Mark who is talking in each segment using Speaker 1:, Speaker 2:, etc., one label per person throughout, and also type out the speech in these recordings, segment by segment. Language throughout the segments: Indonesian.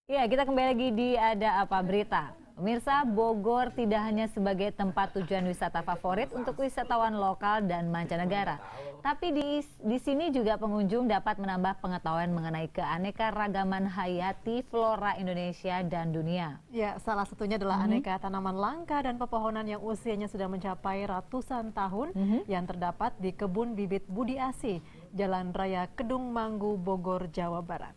Speaker 1: Ya, kita kembali lagi di Ada Apa Berita. Pemirsa, Bogor tidak hanya sebagai tempat tujuan wisata favorit untuk wisatawan lokal dan mancanegara, tapi di sini juga pengunjung dapat menambah pengetahuan mengenai keanekaragaman hayati flora Indonesia dan dunia.
Speaker 2: Ya, salah satunya adalah aneka tanaman langka dan pepohonan yang usianya sudah mencapai ratusan tahun yang terdapat di Kebun Bibit Budi Asih, Jalan Raya Kedung Manggu, Bogor, Jawa Barat.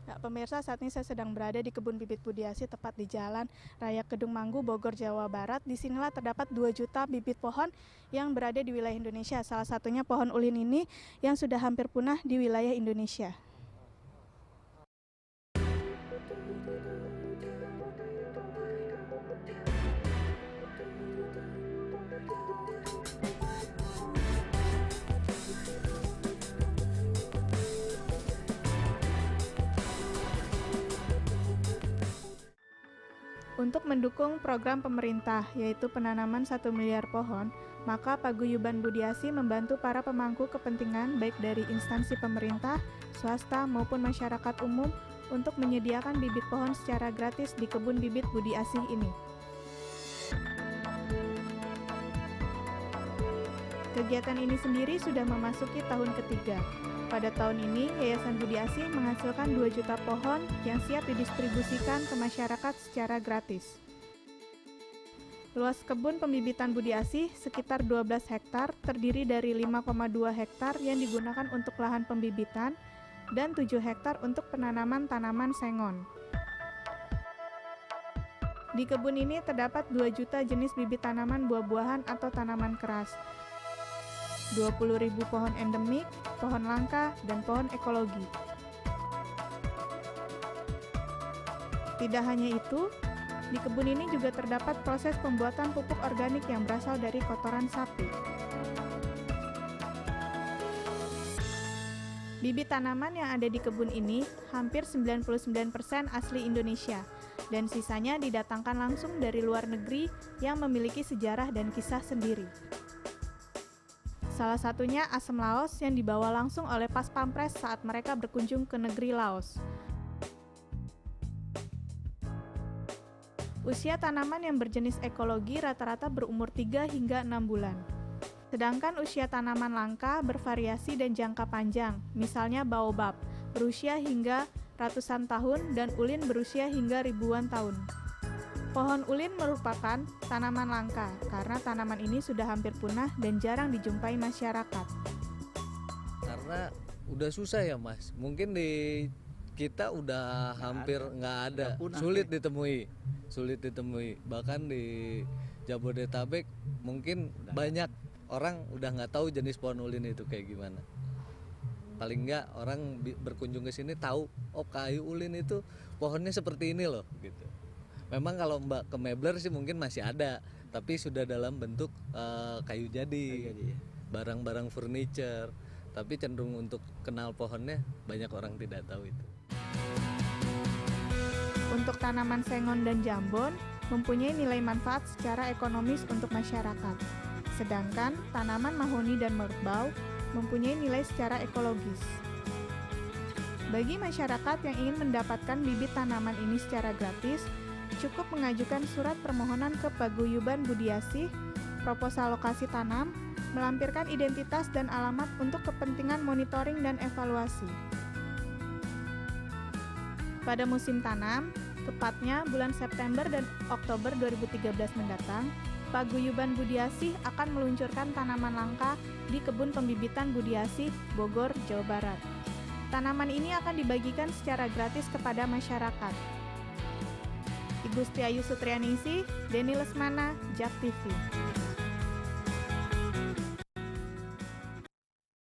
Speaker 3: Ya, pemirsa, saat ini saya sedang berada di Kebun Bibit Budi Asih, tepat di Jalan Raya Kedung Manggu, Bogor, Jawa Barat. Disinilah terdapat 2 juta bibit pohon yang berada di wilayah Indonesia. Salah satunya pohon ulin ini yang sudah hampir punah di wilayah Indonesia. Untuk mendukung program pemerintah, yaitu penanaman 1 miliar pohon, maka Paguyuban Budi Asih membantu para pemangku kepentingan baik dari instansi pemerintah, swasta maupun masyarakat umum untuk menyediakan bibit pohon secara gratis di Kebun Bibit Budi Asih ini. Kegiatan ini sendiri sudah memasuki tahun ketiga. Pada tahun ini, Yayasan Budi Asih menghasilkan 2 juta pohon yang siap didistribusikan ke masyarakat secara gratis. Luas kebun pembibitan Budi Asih sekitar 12 hektar, terdiri dari 5,2 hektar yang digunakan untuk lahan pembibitan dan 7 hektar untuk penanaman tanaman sengon. Di kebun ini terdapat 2 juta jenis bibit tanaman buah-buahan atau tanaman keras, 20.000 pohon endemik, pohon langka, dan pohon ekologi. Tidak hanya itu, di kebun ini juga terdapat proses pembuatan pupuk organik yang berasal dari kotoran sapi. Bibit tanaman yang ada di kebun ini hampir 99% asli Indonesia, dan sisanya didatangkan langsung dari luar negeri yang memiliki sejarah dan kisah sendiri. Salah satunya asem Laos yang dibawa langsung oleh Pas Pampres saat mereka berkunjung ke negeri Laos. Usia tanaman yang berjenis ekologi rata-rata berumur 3 hingga 6 bulan. Sedangkan usia tanaman langka bervariasi dan jangka panjang, misalnya baobab, berusia hingga ratusan tahun dan ulin berusia hingga ribuan tahun. Pohon ulin merupakan tanaman langka karena tanaman ini sudah hampir punah dan jarang dijumpai masyarakat.
Speaker 4: Karena udah susah ya Mas, mungkin di kita udah hampir nggak ada, sulit ditemui. Bahkan di Jabodetabek mungkin banyak orang udah nggak tahu jenis pohon ulin itu kayak gimana. Paling nggak orang berkunjung ke sini tahu, oh kayu ulin itu pohonnya seperti ini loh gitu. Memang kalau Mbak ke Mebler sih mungkin masih ada, tapi sudah dalam bentuk kayu jadi, barang-barang furniture. Tapi cenderung untuk kenal pohonnya banyak orang tidak tahu itu.
Speaker 3: Untuk tanaman sengon dan jambon mempunyai nilai manfaat secara ekonomis untuk masyarakat. Sedangkan tanaman mahoni dan merbau mempunyai nilai secara ekologis. Bagi masyarakat yang ingin mendapatkan bibit tanaman ini secara gratis, cukup mengajukan surat permohonan ke Paguyuban Budi Asih, proposal lokasi tanam, melampirkan identitas dan alamat untuk kepentingan monitoring dan evaluasi. Pada musim tanam, tepatnya bulan September dan Oktober 2013 mendatang, Paguyuban Budi Asih akan meluncurkan tanaman langka di Kebun Pembibitan Budi Asih, Bogor, Jawa Barat. Tanaman ini akan dibagikan secara gratis kepada masyarakat. Igusti Ayu Sutrianingsih, Denny Lesmana, JAK TV.